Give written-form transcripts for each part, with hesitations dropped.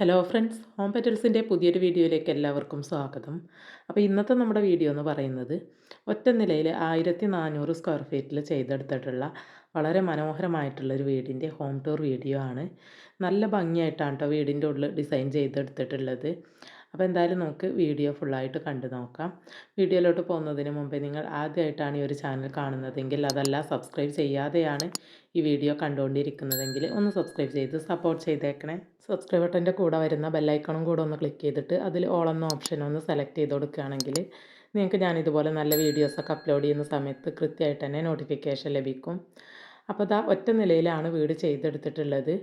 Hello friends, home പെറ്റൽസിൻ്റെ പുതിയൊരു വീഡിയോയിലേക്ക് എല്ലാവർക്കും സ്വാഗതം. അപ്പോൾ ഇന്നത്തെ നമ്മുടെ വീഡിയോ എന്ന് പറയുന്നത് ഒറ്റ നിലയിൽ 1400 സ്ക്വയർ ഫീറ്റിൽ ചെയ്തെടുത്തിട്ടുള്ള വളരെ മനോഹരമായിട്ടുള്ളൊരു വീടിൻ്റെ ഹോം ടൂർ വീഡിയോ ആണ്. നല്ല ഭംഗിയായിട്ടാണ് കേട്ടോ വീടിൻ്റെ ഉള്ളിൽ ഡിസൈൻ ചെയ്തെടുത്തിട്ടുള്ളത്. അപ്പോൾ എന്തായാലും നമുക്ക് വീഡിയോ ഫുള്ളായിട്ട് കണ്ടു നോക്കാം. വീഡിയോയിലോട്ട് പോകുന്നതിന് മുമ്പേ നിങ്ങൾ ആദ്യമായിട്ടാണ് ഈ ഒരു ചാനൽ കാണുന്നതെങ്കിൽ, അതല്ല സബ്സ്ക്രൈബ് ചെയ്യാതെയാണ് ഈ വീഡിയോ കണ്ടുകൊണ്ടിരിക്കുന്നതെങ്കിൽ ഒന്ന് സബ്സ്ക്രൈബ് ചെയ്ത് സപ്പോർട്ട് ചെയ്തേക്കണേ. സബ്സ്ക്രൈബ് ബട്ടൻ്റെ കൂടെ വരുന്ന ബെല്ലൈക്കണും കൂടെ ഒന്ന് ക്ലിക്ക് ചെയ്തിട്ട് അതിൽ ഓൾ എന്ന ഓപ്ഷൻ ഒന്ന് സെലക്ട് ചെയ്ത് കൊടുക്കുകയാണെങ്കിൽ നിങ്ങൾക്ക് ഞാനിതുപോലെ നല്ല വീഡിയോസൊക്കെ അപ്ലോഡ് ചെയ്യുന്ന സമയത്ത് കൃത്യമായിട്ട് തന്നെ നോട്ടിഫിക്കേഷൻ ലഭിക്കും. അപ്പോൾ ഇതാ ഒറ്റ നിലയിലാണ് വീട് ചെയ്തെടുത്തിട്ടുള്ളത്.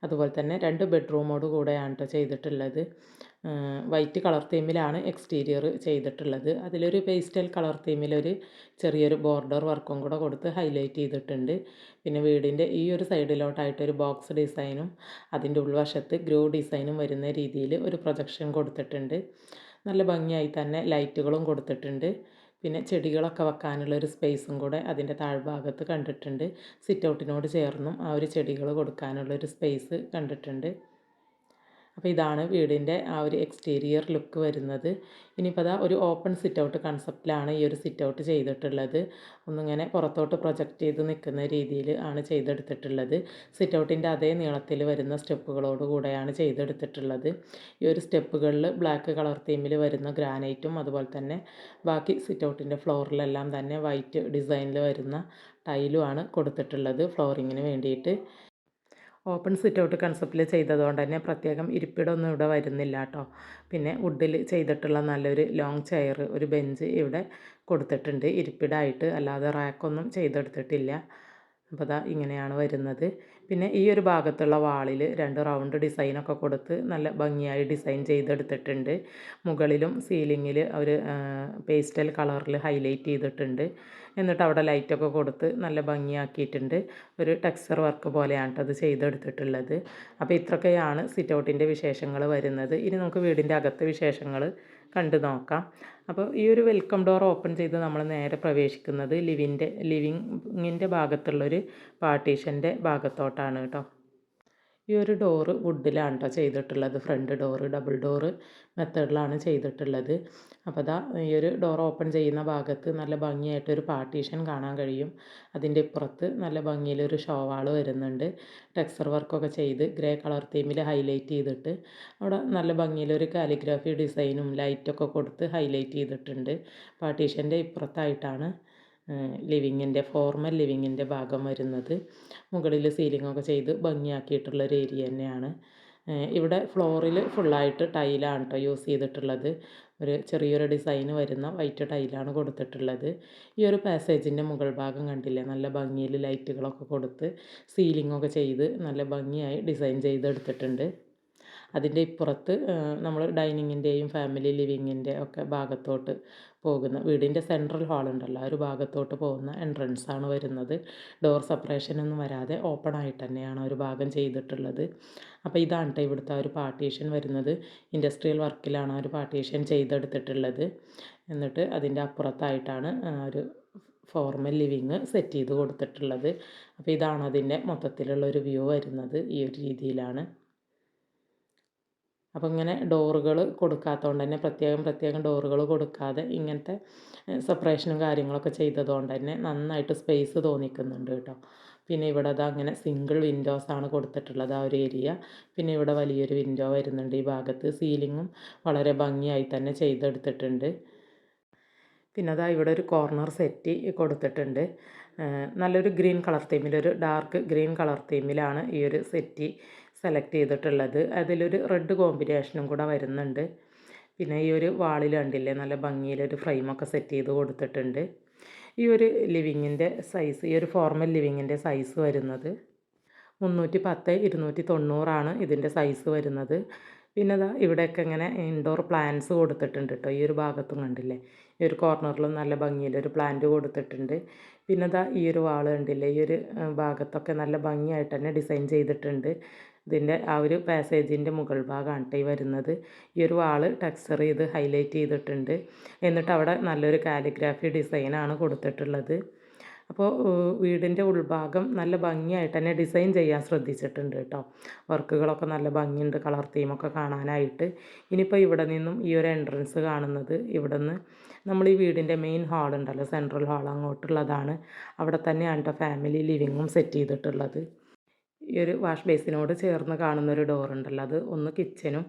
അതുപോലെ തന്നെ 2 ബെഡ്റൂമോട് കൂടെയാണ് കേട്ടോ ചെയ്തിട്ടുള്ളത്. വൈറ്റ് കളർ തീമിലാണ് എക്സ്റ്റീരിയർ ചെയ്തിട്ടുള്ളത്. അതിലൊരു പേസ്റ്റൽ കളർ തീമിലൊരു ചെറിയൊരു ബോർഡർ വർക്കും കൂടെ കൊടുത്ത് ഹൈലൈറ്റ് ചെയ്തിട്ടുണ്ട്. പിന്നെ വീടിൻ്റെ ഈ ഒരു സൈഡിലോട്ടായിട്ടൊരു ബോക്സ് ഡിസൈനും അതിൻ്റെ ഉൾവശത്ത് ഗ്രോ ഡിസൈനും വരുന്ന രീതിയിൽ ഒരു പ്രൊജക്ഷൻ കൊടുത്തിട്ടുണ്ട്. നല്ല ഭംഗിയായി തന്നെ ലൈറ്റുകളും കൊടുത്തിട്ടുണ്ട്. പിന്നെ ചെടികളൊക്കെ വെക്കാനുള്ളൊരു സ്പേസും കൂടെ അതിൻ്റെ താഴ്ഭാഗത്ത് കണ്ടിട്ടുണ്ട്. സിറ്റ് ഔട്ടിനോട് ചേർന്നും ആ ഒരു ചെടികൾ കൊടുക്കാനുള്ളൊരു സ്പേസ് കണ്ടിട്ടുണ്ട്. അപ്പോൾ ഇതാണ് വീടിൻ്റെ ആ ഒരു എക്സ്റ്റീരിയർ ലുക്ക് വരുന്നത്. ഇനിയിപ്പോൾ അതാ ഒരു ഓപ്പൺ സിറ്റ് ഔട്ട് കൺസെപ്റ്റിലാണ് ഈ ഒരു സിറ്റ് ഔട്ട് ചെയ്തിട്ടുള്ളത്. ഒന്നിങ്ങനെ പുറത്തോട്ട് പ്രൊജക്റ്റ് ചെയ്ത് നിൽക്കുന്ന രീതിയിൽ ആണ് ചെയ്തെടുത്തിട്ടുള്ളത്. സിറ്റ് ഔട്ടിൻ്റെ അതേ നീളത്തിൽ വരുന്ന സ്റ്റെപ്പുകളോട് കൂടെയാണ് ചെയ്തെടുത്തിട്ടുള്ളത്. ഈ ഒരു സ്റ്റെപ്പുകളിൽ ബ്ലാക്ക് കളർ തീമിൽ വരുന്ന ഗ്രാനൈറ്റും അതുപോലെ തന്നെ ബാക്കി സിറ്റ് ഔട്ടിൻ്റെ ഫ്ലോറിലെല്ലാം തന്നെ വൈറ്റ് ഡിസൈനിൽ വരുന്ന ടൈലുമാണ് കൊടുത്തിട്ടുള്ളത് ഫ്ലോറിങ്ങിന് വേണ്ടിയിട്ട്. ഓപ്പൺ സിറ്റ് ഔട്ട് കൺസെപ്റ്റിൽ ചെയ്തതുകൊണ്ട് തന്നെ പ്രത്യേകം ഇരിപ്പിടമൊന്നും ഇവിടെ വരുന്നില്ല കേട്ടോ. പിന്നെ വുഡിൽ ചെയ്തിട്ടുള്ള നല്ലൊരു ലോങ് ചെയർ, ഒരു ബെഞ്ച് ഇവിടെ കൊടുത്തിട്ടുണ്ട് ഇരിപ്പിടമായിട്ട്. അല്ലാതെ റാക്കൊന്നും ചെയ്തെടുത്തിട്ടില്ല. അപ്പോൾ അതാ ഇങ്ങനെയാണ് വരുന്നത്. പിന്നെ ഈ ഒരു ഭാഗത്തുള്ള വാളിൽ 2 റൗണ്ട് ഡിസൈനൊക്കെ കൊടുത്ത് നല്ല ഭംഗിയായി ഡിസൈൻ ചെയ്തെടുത്തിട്ടുണ്ട്. മുകളിലും സീലിങ്ങിൽ ഒരു പേസ്റ്റൽ കളറിൽ ഹൈലൈറ്റ് ചെയ്തിട്ടുണ്ട്. എന്നിട്ട് അവിടെ ലൈറ്റൊക്കെ കൊടുത്ത് നല്ല ഭംഗിയാക്കിയിട്ടുണ്ട്. ഒരു ടെക്സ്ചർ വർക്ക് പോലെയാണ് അത് ചെയ്തെടുത്തിട്ടുള്ളത്. അപ്പോൾ ഇത്രയൊക്കെയാണ് സിറ്റ് ഔട്ടിൻ്റെ വിശേഷങ്ങൾ വരുന്നത്. ഇനി നമുക്ക് വീടിൻ്റെ അകത്തെ വിശേഷങ്ങൾ കണ്ടു നോക്കാം. അപ്പോൾ ഈ ഒരു വെൽക്കം ഡോർ ഓപ്പൺ ചെയ്ത് നമ്മൾ നേരെ പ്രവേശിക്കുന്നത് ലിവിങ്ങിൻ്റെ ഭാഗത്തുള്ളൊരു പാർട്ടീഷൻ്റെ ഭാഗത്തോട്ടാണ് കേട്ടോ. ഈ ഒരു ഡോറ് വുഡിലാണ് കേട്ടോ ചെയ്തിട്ടുള്ളത്. ഫ്രണ്ട് ഡോറ് ഡബിൾ ഡോറ് മെത്തേഡിലാണ് ചെയ്തിട്ടുള്ളത്. അപ്പോൾ അതാ ഈ ഒരു ഡോർ ഓപ്പൺ ചെയ്യുന്ന ഭാഗത്ത് നല്ല ഭംഗിയായിട്ടൊരു പാർട്ടീഷൻ കാണാൻ കഴിയും. അതിൻ്റെ ഇപ്പുറത്ത് നല്ല ഭംഗിയിലൊരു ഷോവാൾ വരുന്നുണ്ട്. ടെക്സ്ചർ വർക്കൊക്കെ ചെയ്ത് ഗ്രേ കളർ തീമിൽ ഹൈലൈറ്റ് ചെയ്തിട്ട് അവിടെ നല്ല ഭംഗിയിലൊരു കാലിഗ്രാഫി ഡിസൈനും ലൈറ്റൊക്കെ കൊടുത്ത് ഹൈലൈറ്റ് ചെയ്തിട്ടുണ്ട്. പാർട്ടീഷൻ്റെ ഇപ്പുറത്തായിട്ടാണ് ഫോർമൽ ലിവിങ്ങിൻ്റെ ഭാഗം വരുന്നത്. മുകളിൽ സീലിങ്ങൊക്കെ ചെയ്ത് ഭംഗിയാക്കിയിട്ടുള്ളൊരു ഏരിയ തന്നെയാണ്. ഇവിടെ ഫ്ലോറിൽ ഫുള്ളായിട്ട് ടൈലാണ് കേട്ടോ യൂസ് ചെയ്തിട്ടുള്ളത്. ഒരു ചെറിയൊരു ഡിസൈന് വരുന്ന വൈറ്റ് ടൈലാണ് കൊടുത്തിട്ടുള്ളത്. ഈ ഒരു പാസേജിൻ്റെ മുകൾ ഭാഗം കണ്ടില്ലേ, നല്ല ഭംഗിയിൽ ലൈറ്റുകളൊക്കെ കൊടുത്ത് സീലിങ്ങൊക്കെ ചെയ്ത് നല്ല ഭംഗിയായി ഡിസൈൻ ചെയ്തെടുത്തിട്ടുണ്ട്. അതിൻ്റെ ഇപ്പുറത്ത് നമ്മൾ ഡൈനിങ്ങിൻ്റെയും ഫാമിലി ലിവിങ്ങിൻ്റെ ഒക്കെ ഭാഗത്തോട്ട് പോകുന്ന വീടിൻ്റെ സെൻട്രൽ ഹാളുണ്ടല്ലോ, ആ ഒരു ഭാഗത്തോട്ട് പോകുന്ന എൻട്രൻസാണ് വരുന്നത്. ഡോർ സെപ്പറേഷനൊന്നും വരാതെ ഓപ്പൺ ആയിട്ട് തന്നെയാണ് ഒരു ഭാഗം ചെയ്തിട്ടുള്ളത്. അപ്പോൾ ഇതാണ് കേട്ടോ ഇവിടുത്തെ ഒരു പാർട്ടീഷൻ വരുന്നത്. ഇൻഡസ്ട്രിയൽ വർക്കിലാണ് ഒരു പാർട്ടീഷൻ ചെയ്തെടുത്തിട്ടുള്ളത്. എന്നിട്ട് അതിൻ്റെ അപ്പുറത്തായിട്ടാണ് ഒരു ഫോർമൽ ലിവിങ് സെറ്റ് ചെയ്ത് കൊടുത്തിട്ടുള്ളത്. അപ്പോൾ ഇതാണ് അതിൻ്റെ മൊത്തത്തിലുള്ളൊരു വ്യൂ വരുന്നത്. ഈ ഒരു രീതിയിലാണ്. അപ്പോൾ ഇങ്ങനെ ഡോറുകൾ കൊടുക്കാത്തതുകൊണ്ട് തന്നെ പ്രത്യേകം ഡോറുകൾ കൊടുക്കാതെ ഇങ്ങനത്തെ സെപ്പറേഷനും കാര്യങ്ങളൊക്കെ ചെയ്തതുകൊണ്ട് തന്നെ നന്നായിട്ട് സ്പേസ് തോന്നിക്കുന്നുണ്ട് കേട്ടോ. പിന്നെ ഇവിടെ അത് അങ്ങനെ സിംഗിൾ വിൻഡോസാണ് കൊടുത്തിട്ടുള്ളത് ആ ഒരു ഏരിയ. പിന്നെ ഇവിടെ വലിയൊരു വിൻഡോ വരുന്നുണ്ട് ഈ ഭാഗത്ത്. സീലിങ്ങും വളരെ ഭംഗിയായി തന്നെ ചെയ്തെടുത്തിട്ടുണ്ട്. പിന്നെ അതാ ഇവിടെ ഒരു കോർണർ സെറ്റ് കൊടുത്തിട്ടുണ്ട്. നല്ലൊരു ഗ്രീൻ കളർ തീമിലൊരു ഡാർക്ക് ഗ്രീൻ കളർ തീമിലാണ് ഈ ഒരു സെറ്റ് സെലക്ട് ചെയ്തിട്ടുള്ളത്. അതിലൊരു റെഡ് കോമ്പിനേഷനും കൂടെ വരുന്നുണ്ട്. പിന്നെ ഈ ഒരു വാളിൽ കണ്ടില്ലേ, നല്ല ഭംഗിയിലൊരു ഫ്രെയിമൊക്കെ സെറ്റ് ചെയ്ത് കൊടുത്തിട്ടുണ്ട്. ഈ ഒരു ലിവിങ്ങിൻ്റെ സൈസ്, ഈ ഒരു ഫോർമൽ ലിവിങ്ങിൻ്റെ സൈസ് വരുന്നത് 310-290 ഇതിൻ്റെ സൈസ് വരുന്നത്. പിന്നെ അതാ ഇവിടെയൊക്കെ ഇങ്ങനെ ഇൻഡോർ പ്ലാന്റ്സ് കൊടുത്തിട്ടുണ്ട് കേട്ടോ. ഈ ഒരു ഭാഗത്തും കണ്ടില്ലേ, ഈ ഒരു കോർണറിലും നല്ല ഭംഗിയിലൊരു പ്ലാന്റ് കൊടുത്തിട്ടുണ്ട്. പിന്നെ അതാ ഈ ഒരു വാൾ കണ്ടില്ലേ, ഈ ഒരു ഭാഗത്തൊക്കെ നല്ല ഭംഗിയായിട്ട് തന്നെ ഡിസൈൻ ചെയ്തിട്ടുണ്ട്. ഇതിൻ്റെ ആ ഒരു പാസേജിൻ്റെ മുകൾ ഭാഗമാണ് കേട്ടോ ഈ വരുന്നത്. ഈ ഒരു വാള് ടെക്സ്ചർ ചെയ്ത് ഹൈലൈറ്റ് ചെയ്തിട്ടുണ്ട്. എന്നിട്ട് അവിടെ നല്ലൊരു കാലിഗ്രാഫി ഡിസൈനാണ് കൊടുത്തിട്ടുള്ളത്. അപ്പോൾ വീടിൻ്റെ ഉൾഭാഗം നല്ല ഭംഗിയായിട്ട് തന്നെ ഡിസൈൻ ചെയ്യാൻ ശ്രദ്ധിച്ചിട്ടുണ്ട് കേട്ടോ. വർക്കുകളൊക്കെ നല്ല ഭംഗിയുണ്ട്, കളർ തീമൊക്കെ കാണാനായിട്ട്. ഇനിയിപ്പോൾ ഇവിടെ നിന്നും ഈ ഒരു എൻട്രൻസ് കാണുന്നത്, ഇവിടെ നിന്ന് നമ്മൾ ഈ വീടിൻ്റെ മെയിൻ ഹാൾ ഉണ്ടല്ലോ, സെൻട്രൽ ഹാൾ, അങ്ങോട്ടുള്ളതാണ്. അവിടെ തന്നെയാണ് കേട്ടോ ഫാമിലി ലിവിങ്ങും സെറ്റ് ചെയ്തിട്ടുള്ളത്. ഈ ഒരു വാഷ് ബേസിനോട് ചേർന്ന് കാണുന്നൊരു ഡോറുണ്ടല്ലോ, അത് ഒന്ന് കിച്ചനും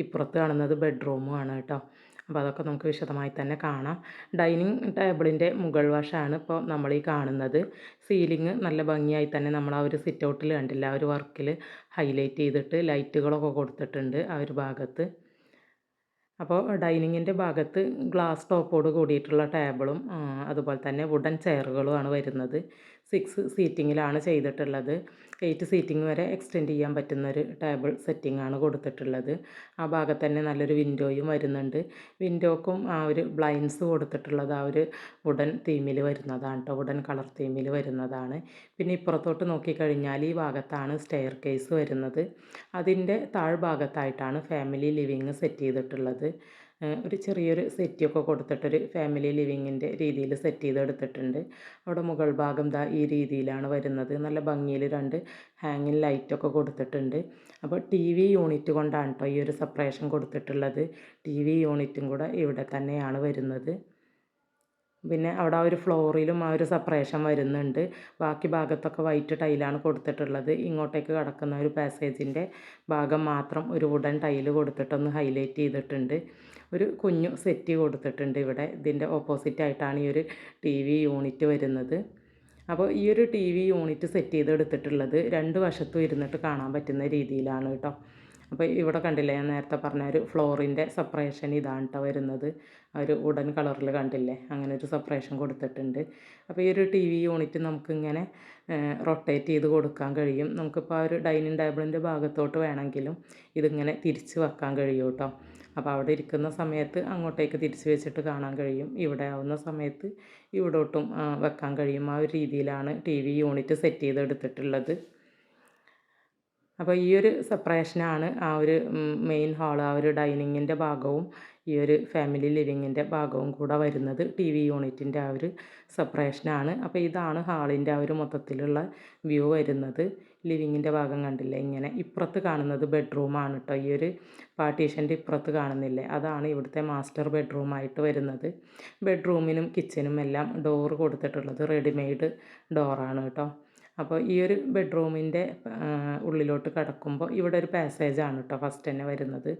ഇപ്പുറത്ത് കാണുന്നത് ബെഡ്റൂമും ആണ് കേട്ടോ. അപ്പോൾ അതൊക്കെ നമുക്ക് വിശദമായി തന്നെ കാണാം. ഡൈനിങ് ടേബിളിൻ്റെ മുകൾ വശമാണ് ഇപ്പോൾ നമ്മൾ ഈ കാണുന്നത്. സീലിംഗ് നല്ല ഭംഗിയായി തന്നെ നമ്മൾ ആ ഒരു സിറ്റ് ഔട്ടിൽ കണ്ടില്ല, ആ ഒരു വർക്കിൽ ഹൈലൈറ്റ് ചെയ്തിട്ട് ലൈറ്റുകളൊക്കെ കൊടുത്തിട്ടുണ്ട് ആ ഒരു ഭാഗത്ത്. അപ്പോൾ ഡൈനിങ്ങിൻ്റെ ഭാഗത്ത് ഗ്ലാസ് ടോപ്പോട് കൂടിയിട്ടുള്ള ടേബിളും അതുപോലെ തന്നെ വുഡൻ ചെയറുകളുമാണ് വരുന്നത്. 6 സീറ്റിങ്ങിലാണ് ചെയ്തിട്ടുള്ളത്. 8 സീറ്റിംഗ് വരെ എക്സ്റ്റെൻഡ് ചെയ്യാൻ പറ്റുന്നൊരു ടേബിൾ സെറ്റിംഗാണ് കൊടുത്തിട്ടുള്ളത്. ആ ഭാഗത്ത് തന്നെ നല്ലൊരു വിൻഡോയും വരുന്നുണ്ട്. വിൻഡോക്കും ആ ഒരു ബ്ലൈൻഡ്സ് കൊടുത്തിട്ടുള്ളത് ആ ഒരു വുഡൻ തീമിൽ വരുന്നതാണ് കേട്ടോ, വുഡൻ കളർ തീമിൽ വരുന്നതാണ്. പിന്നെ ഇപ്പുറത്തോട്ട് നോക്കിക്കഴിഞ്ഞാൽ ഈ ഭാഗത്താണ് സ്റ്റെയർ കേസ് വരുന്നത്. അതിൻ്റെ താഴ്ഭാഗത്തായിട്ടാണ് ഫാമിലി ലിവിങ് സെറ്റ് ചെയ്തിട്ടുള്ളത്. ഒരു ചെറിയൊരു സെറ്റിയൊക്കെ കൊടുത്തിട്ടൊരു ഫാമിലി ലിവിങ്ങിൻ്റെ രീതിയിൽ സെറ്റ് ചെയ്തെടുത്തിട്ടുണ്ട്. അവിടെ മുകൾ ഭാഗം ദാ ഈ രീതിയിലാണ് വരുന്നത്. നല്ല ഭംഗിയിൽ 2 ഹാങ്ങിങ് ലൈറ്റൊക്കെ കൊടുത്തിട്ടുണ്ട്. അപ്പോൾ ടി വി യൂണിറ്റ് കൊണ്ടാണ് കേട്ടോ ഈ ഒരു സെപ്പറേഷൻ കൊടുത്തിട്ടുള്ളത്. ടി വി യൂണിറ്റും കൂടെ ഇവിടെ തന്നെയാണ് വരുന്നത്. പിന്നെ അവിടെ ആ ഒരു ഫ്ലോറിലും ആ ഒരു സെപ്പറേഷൻ വരുന്നുണ്ട്. ബാക്കി ഭാഗത്തൊക്കെ വൈറ്റ് ടൈലാണ് കൊടുത്തിട്ടുള്ളത്. ഇങ്ങോട്ടേക്ക് കടക്കുന്ന ഒരു പാസേജിൻ്റെ ഭാഗം മാത്രം ഒരു വുഡൻ ടൈല് കൊടുത്തിട്ടൊന്ന് ഹൈലൈറ്റ് ചെയ്തിട്ടുണ്ട്. ഒരു കുഞ്ഞു സെറ്റ് കൊടുത്തിട്ടുണ്ട് ഇവിടെ. ഇതിൻ്റെ ഓപ്പോസിറ്റായിട്ടാണ് ഈ ഒരു ടി വി യൂണിറ്റ് വരുന്നത്. അപ്പോൾ ഈ ഒരു ടി വി യൂണിറ്റ് സെറ്റ് ചെയ്തെടുത്തിട്ടുള്ളത് 2 വശത്തും ഇരുന്നിട്ട് കാണാൻ പറ്റുന്ന രീതിയിലാണ് കേട്ടോ. അപ്പോൾ ഇവിടെ കണ്ടില്ലേ, ഞാൻ നേരത്തെ പറഞ്ഞ ഒരു ഫ്ലോറിൻ്റെ സെപ്പറേഷൻ ഇതാണ് കേട്ടോ വരുന്നത്. ആ ഒരു വുഡൻ കളറിൽ കണ്ടില്ലേ, അങ്ങനെ ഒരു സെപ്പറേഷൻ കൊടുത്തിട്ടുണ്ട്. അപ്പോൾ ഈ ഒരു ടി വി യൂണിറ്റ് നമുക്കിങ്ങനെ റൊട്ടേറ്റ് ചെയ്ത് കൊടുക്കാൻ കഴിയും. നമുക്കിപ്പോൾ ആ ഒരു ഡൈനിങ് ടേബിളിൻ്റെ ഭാഗത്തോട്ട് വേണമെങ്കിലും ഇതിങ്ങനെ തിരിച്ച് വെക്കാൻ കഴിയും കേട്ടോ. അപ്പോൾ അവിടെ ഇരിക്കുന്ന സമയത്ത് അങ്ങോട്ടേക്ക് തിരിച്ച് വെച്ചിട്ട് കാണാൻ കഴിയും. ഇവിടെ ആവുന്ന സമയത്ത് ഇവിടോട്ടും വെക്കാൻ കഴിയും. ആ ഒരു രീതിയിലാണ് ടി വി യൂണിറ്റ് സെറ്റ് ചെയ്തെടുത്തിട്ടുള്ളത്. അപ്പോൾ ഈ ഒരു സെപ്പറേഷനാണ് ആ ഒരു മെയിൻ ഹാൾ, ആ ഒരു ഡൈനിങ്ങിൻ്റെ ഭാഗവും ഈ ഒരു ഫാമിലി ലിവിങ്ങിൻ്റെ ഭാഗവും കൂടെ വരുന്നത്. ടി വി യൂണിറ്റിൻ്റെ ആ ഒരു സെപ്പറേഷനാണ്. അപ്പോൾ ഇതാണ് ഹാളിൻ്റെ ആ ഒരു മൊത്തത്തിലുള്ള വ്യൂ വരുന്നത്. ലിവിങ്ങിൻ്റെ ഭാഗം കണ്ടില്ലേ, ഇങ്ങനെ ഇപ്പുറത്ത് കാണുന്നത് ബെഡ്റൂമാണ് കേട്ടോ. ഈ ഒരു പാർട്ടീഷൻ്റെ ഇപ്പുറത്ത് കാണുന്നില്ലേ, അതാണ് ഇവിടുത്തെ മാസ്റ്റർ ബെഡ്റൂമായിട്ട് വരുന്നത്. ബെഡ്റൂമിനും കിച്ചനും എല്ലാം ഡോറ് കൊടുത്തിട്ടുള്ളത് റെഡിമെയ്ഡ് ഡോറാണ് കേട്ടോ. അപ്പോൾ ഈ ഒരു ബെഡ്റൂമിൻ്റെ ഉള്ളിലോട്ട് കിടക്കുമ്പോൾ ഇവിടെ ഒരു പാസേജാണ് കേട്ടോ ഫസ്റ്റ് തന്നെ വരുന്നത്.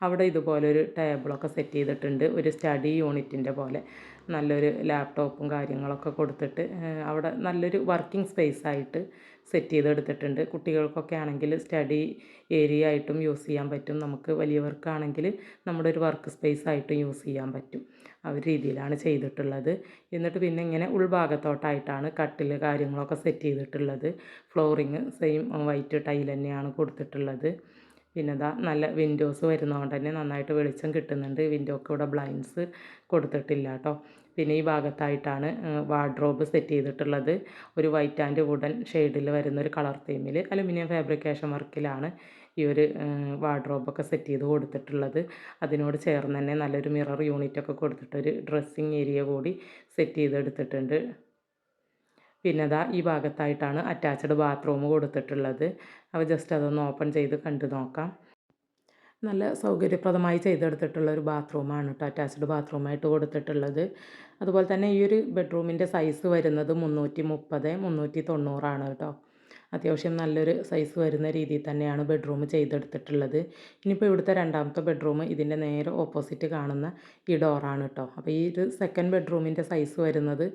അവിടെ ഇതുപോലെ ഒരു ടേബിളൊക്കെ സെറ്റ് ചെയ്തിട്ടുണ്ട്, ഒരു സ്റ്റഡി യൂണിറ്റിൻ്റെ പോലെ. നല്ലൊരു ലാപ്ടോപ്പും കാര്യങ്ങളൊക്കെ കൊടുത്തിട്ട് അവിടെ നല്ലൊരു വർക്കിംഗ് സ്പേസ് ആയിട്ട് സെറ്റ് ചെയ്തെടുത്തിട്ടുണ്ട്. കുട്ടികൾക്കൊക്കെ ആണെങ്കിൽ സ്റ്റഡി ഏരിയ ആയിട്ടും യൂസ് ചെയ്യാൻ പറ്റും. നമുക്ക് വലിയവർക്കാണെങ്കിൽ നമ്മുടെ ഒരു വർക്ക് സ്പേസ് ആയിട്ടും യൂസ് ചെയ്യാൻ പറ്റും. ആ ഒരു രീതിയിലാണ് ചെയ്തിട്ടുള്ളത്. എന്നിട്ട് പിന്നെ ഇങ്ങനെ ഉൾഭാഗത്തോട്ടായിട്ടാണ് കട്ടിൽ കാര്യങ്ങളൊക്കെ സെറ്റ് ചെയ്തിട്ടുള്ളത്. ഫ്ലോറിങ് സെയിം വൈറ്റ് ടൈൽ തന്നെയാണ് കൊടുത്തിട്ടുള്ളത്. പിന്നെ ഇതാ നല്ല വിൻഡോസ് വരുന്നതുകൊണ്ട് തന്നെ നന്നായിട്ട് വെളിച്ചം കിട്ടുന്നുണ്ട്. വിൻഡോക്ക് ഇവിടെ ബ്ലൈൻഡ്സ് കൊടുത്തിട്ടില്ല കേട്ടോ. പിന്നെ ഈ ഭാഗത്തായിട്ടാണ് വാർഡ്രോബ് സെറ്റ് ചെയ്തിട്ടുള്ളത്. ഒരു വൈറ്റ് ആൻഡ് വുഡൻ ഷെയ്ഡിൽ വരുന്നൊരു കളർ തീമിൽ അലുമിനിയം ഫാബ്രിക്കേഷൻ വർക്കിലാണ് ഈ ഒരു വാർഡ്രോബൊക്കെ സെറ്റ് ചെയ്ത് കൊടുത്തിട്ടുള്ളത്. അതിനോട് ചേർന്ന് തന്നെ നല്ലൊരു മിറർ യൂണിറ്റൊക്കെ കൊടുത്തിട്ടൊരു ഡ്രസ്സിങ് ഏരിയ കൂടി സെറ്റ് ചെയ്തെടുത്തിട്ടുണ്ട്. പിന്നെ അതാ ഈ ഭാഗത്തായിട്ടാണ് അറ്റാച്ച്ഡ് ബാത്റൂം കൊടുത്തിട്ടുള്ളത്. അപ്പോൾ ജസ്റ്റ് അതൊന്ന് ഓപ്പൺ ചെയ്ത് കണ്ടു നോക്കാം. നല്ല സൗകര്യപ്രദമായി ചെയ്തെടുത്തിട്ടുള്ള ഒരു ബാത്റൂമാണ് കേട്ടോ, അറ്റാച്ച്ഡ് ബാത്റൂമായിട്ട് കൊടുത്തിട്ടുള്ളത്. അതുപോലെ തന്നെ ഈ ഒരു ബെഡ്റൂമിൻ്റെ സൈസ് വരുന്നത് 330 390 കേട്ടോ. അത്യാവശ്യം നല്ലൊരു സൈസ് വരുന്ന രീതിയിൽ തന്നെയാണ് ബെഡ്റൂം ചെയ്തെടുത്തിട്ടുള്ളത്. ഇനിയിപ്പോൾ ഇവിടുത്തെ രണ്ടാമത്തെ ബെഡ്റൂം ഇതിൻ്റെ നേരെ ഓപ്പോസിറ്റ് കാണുന്ന ഈ ഡോറാണ് കേട്ടോ. അപ്പോൾ ഈ ഒരു സെക്കൻഡ് ബെഡ്റൂമിൻ്റെ സൈസ് വരുന്നത്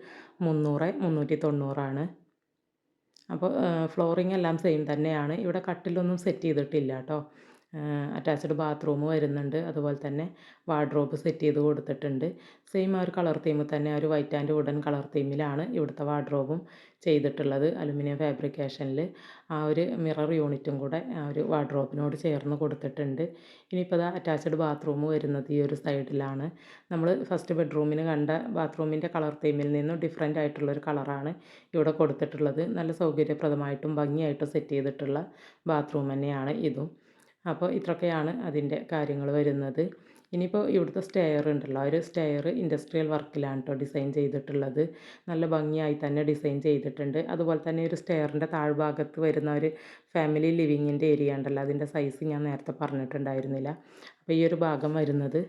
300 390. അപ്പോൾ ഫ്ലോറിംഗ് എല്ലാം സെയിം തന്നെയാണ്. ഇവിടെ കട്ടിലൊന്നും സെറ്റ് ചെയ്തിട്ടില്ല കേട്ടോ. അറ്റാച്ച്ഡ് ബാത്റൂം വരുന്നുണ്ട്. അതുപോലെ തന്നെ വാർഡ്രോബ് സെറ്റ് ചെയ്ത് കൊടുത്തിട്ടുണ്ട്. സെയിം ആ ഒരു കളർ തീമിൽ തന്നെ ഒരു വൈറ്റ് ആൻഡ് വുഡൻ കളർ തീമിലാണ് ഇവിടുത്തെ വാർഡ്രോബും ചെയ്തിട്ടുള്ളത്. അലുമിനിയം ഫാബ്രിക്കേഷനിൽ ആ ഒരു മിറർ യൂണിറ്റും കൂടെ ആ ഒരു വാർഡ്രോബിനോട് ചേർന്ന് കൊടുത്തിട്ടുണ്ട്. ഇനിയിപ്പോൾ അത് അറ്റാച്ച്ഡ് ബാത്റൂം വരുന്നത് ഈ ഒരു സൈഡിലാണ്. നമ്മൾ ഫസ്റ്റ് ബെഡ്റൂമിന് കണ്ട ബാത്റൂമിൻ്റെ കളർ തീമിൽ നിന്നും ഡിഫറെൻ്റ് ആയിട്ടുള്ളൊരു കളറാണ് ഇവിടെ കൊടുത്തിട്ടുള്ളത്. നല്ല സൗകര്യപ്രദമായിട്ടും ഭംഗിയായിട്ടും സെറ്റ് ചെയ്തിട്ടുള്ള ബാത്റൂം തന്നെയാണ് ഇതും. അപ്പോൾ ഇത്രയൊക്കെയാണ് അതിൻ്റെ കാര്യങ്ങൾ വരുന്നത്. ഇനിയിപ്പോൾ ഇവിടുത്തെ സ്റ്റെയർ ഉണ്ടല്ലോ, ഒരു സ്റ്റെയർ ഇൻഡസ്ട്രിയൽ വർക്കിലാണ് കേട്ടോ ഡിസൈൻ ചെയ്തിട്ടുള്ളത്. നല്ല ഭംഗിയായി തന്നെ ഡിസൈൻ ചെയ്തിട്ടുണ്ട്. അതുപോലെ തന്നെ ഒരു സ്റ്റെയറിൻ്റെ താഴ്ഭാഗത്ത് വരുന്ന ഒരു ഫാമിലി ലിവിങ്ങിൻ്റെ ഏരിയ ഉണ്ടല്ലോ, അതിൻ്റെ സൈസ് ഞാൻ നേരത്തെ പറഞ്ഞിട്ടുണ്ടായിരുന്നില്ല. അപ്പോൾ ഈ ഒരു ഭാഗം വരുന്നത്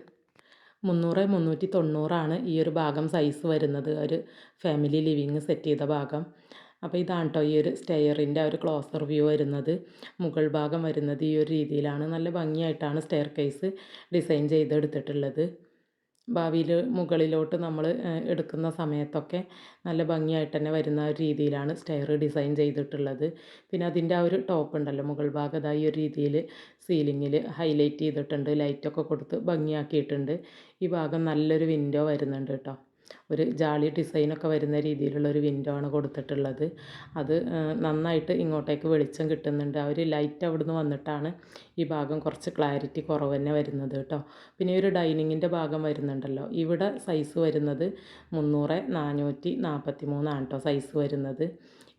300-390 ഈ ഒരു ഭാഗം സൈസ് വരുന്നത്, ഒരു ഫാമിലി ലിവിങ് സെറ്റ് ചെയ്ത ഭാഗം. അപ്പോൾ ഇതാണ് കേട്ടോ ഈ ഒരു സ്റ്റെയറിൻ്റെ ഒരു ക്ലോസർ വ്യൂ വരുന്നത്. മുകൾ ഭാഗം വരുന്നത് ഈ ഒരു രീതിയിലാണ്. നല്ല ഭംഗിയായിട്ടാണ് സ്റ്റെയർ കേസ് ഡിസൈൻ ചെയ്തെടുത്തിട്ടുള്ളത്. ഭാവിയിൽ മുകളിലോട്ട് നമ്മൾ എടുക്കുന്ന സമയത്തൊക്കെ നല്ല ഭംഗിയായിട്ട് തന്നെ വരുന്ന ഒരു രീതിയിലാണ് സ്റ്റെയർ ഡിസൈൻ ചെയ്തിട്ടുള്ളത്. പിന്നെ അതിൻ്റെ ആ ഒരു ടോപ്പ് ഉണ്ടല്ലോ, മുകൾ ഭാഗം ഈ ഒരു രീതിയിൽ സീലിങ്ങിൽ ഹൈലൈറ്റ് ചെയ്തിട്ടുണ്ട്, ലൈറ്റൊക്കെ കൊടുത്ത് ഭംഗിയാക്കിയിട്ടുണ്ട്. ഈ ഭാഗം നല്ലൊരു വിൻഡോ വരുന്നുണ്ട് കേട്ടോ. ഒരു ജാളി ഡിസൈനൊക്കെ വരുന്ന രീതിയിലുള്ളൊരു വിൻഡോ ആണ് കൊടുത്തിട്ടുള്ളത്. അത് നന്നായിട്ട് ഇങ്ങോട്ടേക്ക് വെളിച്ചം കിട്ടുന്നുണ്ട്. ആ ഒരു ലൈറ്റ് അവിടുന്ന് വന്നിട്ടാണ് ഈ ഭാഗം കുറച്ച് ക്ലാരിറ്റി കുറവ് തന്നെ വരുന്നത് കേട്ടോ. പിന്നെ ഒരു ഡൈനിങ്ങിൻ്റെ ഭാഗം വരുന്നുണ്ടല്ലോ, ഇവിടെ സൈസ് വരുന്നത് 300-443 കേട്ടോ സൈസ് വരുന്നത്.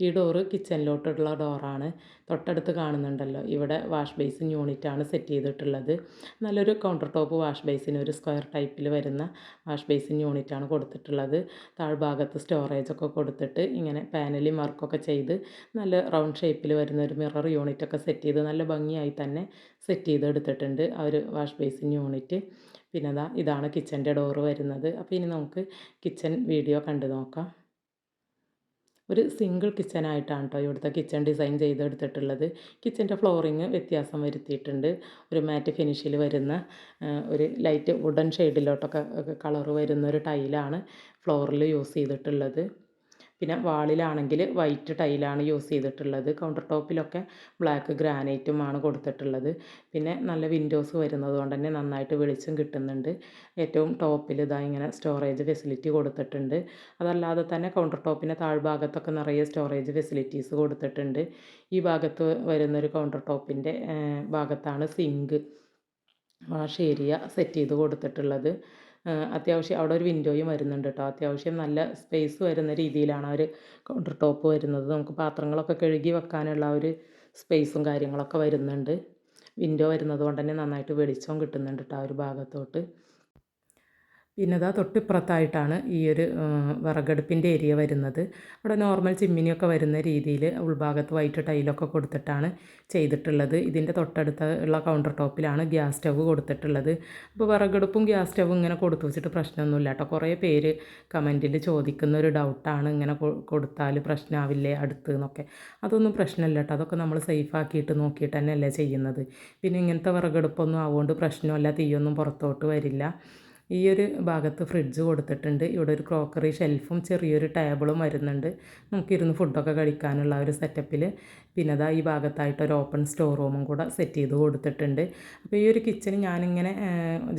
ഈ ഡോറ് കിച്ചണിലോട്ടുള്ള ഡോറാണ്. തൊട്ടടുത്ത് കാണുന്നുണ്ടല്ലോ, ഇവിടെ വാഷ് ബേസിൻ യൂണിറ്റാണ് സെറ്റ് ചെയ്തിട്ടുള്ളത്. നല്ലൊരു കൗണ്ടർ ടോപ്പ് വാഷ് ബേസിൻ, ഒരു സ്ക്വയർ ടൈപ്പിൽ വരുന്ന വാഷ് ബേസിൻ യൂണിറ്റാണ് കൊടുത്തിട്ടുള്ളത്. താഴ്ഭാഗത്ത് സ്റ്റോറേജൊക്കെ കൊടുത്തിട്ട് ഇങ്ങനെ പാനലിംഗ് വർക്കൊക്കെ ചെയ്ത് നല്ല റൗണ്ട് ഷേപ്പിൽ വരുന്ന ഒരു മിറർ യൂണിറ്റൊക്കെ സെറ്റ് ചെയ്ത് നല്ല ഭംഗിയായി തന്നെ സെറ്റ് ചെയ്തെടുത്തിട്ടുണ്ട് ആ ഒരു വാഷ് ബേസിൻ യൂണിറ്റ്. പിന്നെ ഇതാണ് കിച്ചൻ്റെ ഡോറ് വരുന്നത്. അപ്പോൾ ഇനി നമുക്ക് കിച്ചൺ വീഡിയോ കണ്ടു നോക്കാം. ഒരു സിംഗിൾ കിച്ചനായിട്ടാണ് കേട്ടോ ഇവിടുത്തെ കിച്ചൺ ഡിസൈൻ ചെയ്തെടുത്തിട്ടുള്ളത്. കിച്ചൻ്റെ ഫ്ലോറിങ് വ്യത്യാസം വരുത്തിയിട്ടുണ്ട്. ഒരു മാറ്റ് ഫിനിഷിൽ വരുന്ന ഒരു ലൈറ്റ് വുഡൻ ഷെയ്ഡിലോട്ടൊക്കെ കളർ വരുന്ന ഒരു ടൈലാണ് ഫ്ലോറിൽ യൂസ് ചെയ്തിട്ടുള്ളത്. പിന്നെ വാളിലാണെങ്കിൽ വൈറ്റ് ടൈലാണ് യൂസ് ചെയ്തിട്ടുള്ളത്. കൗണ്ടർ ടോപ്പിലൊക്കെ ബ്ലാക്ക് ഗ്രാനൈറ്റുമാണ് കൊടുത്തിട്ടുള്ളത്. പിന്നെ നല്ല വിൻഡോസ് വരുന്നത് കൊണ്ട് തന്നെ നന്നായിട്ട് വെളിച്ചം കിട്ടുന്നുണ്ട്. ഏറ്റവും ടോപ്പിൽ ഇങ്ങനെ സ്റ്റോറേജ് ഫെസിലിറ്റി കൊടുത്തിട്ടുണ്ട്. അതല്ലാതെ തന്നെ കൗണ്ടർ ടോപ്പിൻ്റെ താഴ്ഭാഗത്തൊക്കെ നിറയെ സ്റ്റോറേജ് ഫെസിലിറ്റീസ് കൊടുത്തിട്ടുണ്ട്. ഈ ഭാഗത്ത് വരുന്നൊരു കൗണ്ടർ ടോപ്പിൻ്റെ ഭാഗത്താണ് സിങ്ക് വാഷ് ഏരിയ സെറ്റ് ചെയ്ത് കൊടുത്തിട്ടുള്ളത്. അത്യാവശ്യം അവിടെ ഒരു വിൻഡോയും വരുന്നുണ്ട് കേട്ടോ. അത്യാവശ്യം നല്ല സ്പേസ് വരുന്ന രീതിയിലാണ് ആ ഒരു കൗണ്ടർ ടോപ്പ് വരുന്നത്. നമുക്ക് പാത്രങ്ങളൊക്കെ കഴുകി വെക്കാനുള്ള ഒരു സ്പേസും കാര്യങ്ങളൊക്കെ വരുന്നുണ്ട്. വിൻഡോ വരുന്നത് കൊണ്ട് തന്നെ നന്നായിട്ട് വെളിച്ചവും കിട്ടുന്നുണ്ട് കേട്ടോ ആ ഒരു ഭാഗത്തോട്ട്. പിന്നെ തൊട്ടിപ്പുറത്തായിട്ടാണ് ഈ ഒരു വിറകടുപ്പിൻ്റെ ഏരിയ വരുന്നത്. അവിടെ നോർമൽ ചിമ്മിനിയൊക്കെ വരുന്ന രീതിയിൽ ഉൾഭാഗത്ത് വൈറ്റ് ടൈലൊക്കെ കൊടുത്തിട്ടാണ് ചെയ്തിട്ടുള്ളത്. ഇതിൻ്റെ തൊട്ടടുത്തുള്ള കൗണ്ടർ ടോപ്പിലാണ് ഗ്യാസ് സ്റ്റവ് കൊടുത്തിട്ടുള്ളത്. അപ്പോൾ വിറകടുപ്പും ഗ്യാസ് സ്റ്റവും ഇങ്ങനെ കൊടുത്തു വെച്ചിട്ട് പ്രശ്നമൊന്നുമില്ല കേട്ടോ. കുറേ പേര് കമൻറ്റിൽ ചോദിക്കുന്ന ഒരു ഡൗട്ടാണ്, ഇങ്ങനെ കൊടുത്താൽ പ്രശ്നമാവില്ലേ അടുത്ത് എന്നൊക്കെ. അതൊന്നും പ്രശ്നമില്ല കേട്ടോ. അതൊക്കെ നമ്മൾ സേഫ് ആക്കിയിട്ട് നോക്കിയിട്ട് തന്നെയല്ലേ ചെയ്യുന്നത്. പിന്നെ ഇങ്ങനത്തെ വിറകടുപ്പൊന്നും ആവുകൊണ്ട് പ്രശ്നമല്ല, തീയൊന്നും പുറത്തോട്ട് വരില്ല. ഈ ഒരു ഭാഗത്ത് ഫ്രിഡ്ജ് കൊടുത്തിട്ടുണ്ട്. ഇവിടെ ഒരു ക്രോക്കറി ഷെൽഫും ചെറിയൊരു ടേബിളും വരുന്നുണ്ട്, നമുക്കിരുന്ന് ഫുഡൊക്കെ കഴിക്കാനുള്ള ഒരു സെറ്റപ്പിൽ. പിന്നെ ഈ ഭാഗത്തായിട്ട് ഒരു ഓപ്പൺ സ്റ്റോർ റൂമും കൂടെ സെറ്റ് ചെയ്ത് കൊടുത്തിട്ടുണ്ട്. അപ്പോൾ ഈ ഒരു കിച്ചൺ ഞാനിങ്ങനെ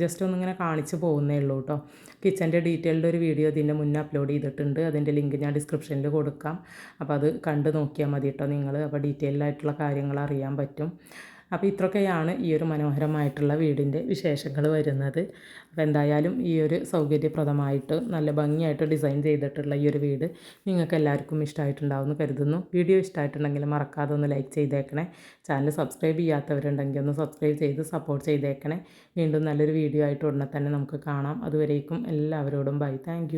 ജസ്റ്റ് ഒന്നിങ്ങനെ കാണിച്ച് പോകുന്നേ ഉള്ളൂ കേട്ടോ. കിച്ചൻ്റെ ഡീറ്റെയിൽഡ് ഒരു വീഡിയോ ഇതിൻ്റെ മുന്നേ അപ്ലോഡ് ചെയ്തിട്ടുണ്ട്. അതിൻ്റെ ലിങ്ക് ഞാൻ ഡിസ്ക്രിപ്ഷനിൽ കൊടുക്കാം. അപ്പോൾ അത് കണ്ട് നോക്കിയാൽ മതി കേട്ടോ നിങ്ങൾ. അപ്പോൾ ഡീറ്റെയിൽഡായിട്ടുള്ള കാര്യങ്ങൾ അറിയാൻ പറ്റും. അപ്പോൾ ഇത്രയൊക്കെയാണ് ഈ ഒരു മനോഹരമായിട്ടുള്ള വീടിൻ്റെ വിശേഷങ്ങൾ വരുന്നത്. അപ്പോൾ എന്തായാലും ഈ ഒരു സൗകര്യപ്രദമായിട്ട് നല്ല ഭംഗിയായിട്ട് ഡിസൈൻ ചെയ്തിട്ടുള്ള ഈ ഒരു വീട് നിങ്ങൾക്ക് എല്ലാവർക്കും ഇഷ്ടമായിട്ടുണ്ടാവുമെന്ന് കരുതുന്നു. വീഡിയോ ഇഷ്ടമായിട്ടുണ്ടെങ്കിൽ മറക്കാതെ ഒന്ന് ലൈക്ക് ചെയ്തേക്കണേ. ചാനൽ സബ്സ്ക്രൈബ് ചെയ്യാത്തവരുണ്ടെങ്കിൽ ഒന്ന് സബ്സ്ക്രൈബ് ചെയ്ത് സപ്പോർട്ട് ചെയ്തേക്കണേ. വീണ്ടും നല്ലൊരു വീഡിയോ ആയിട്ട് ഉടനെ തന്നെ നമുക്ക് കാണാം. അതുവരേക്കും എല്ലാവരോടും ബൈ. താങ്ക്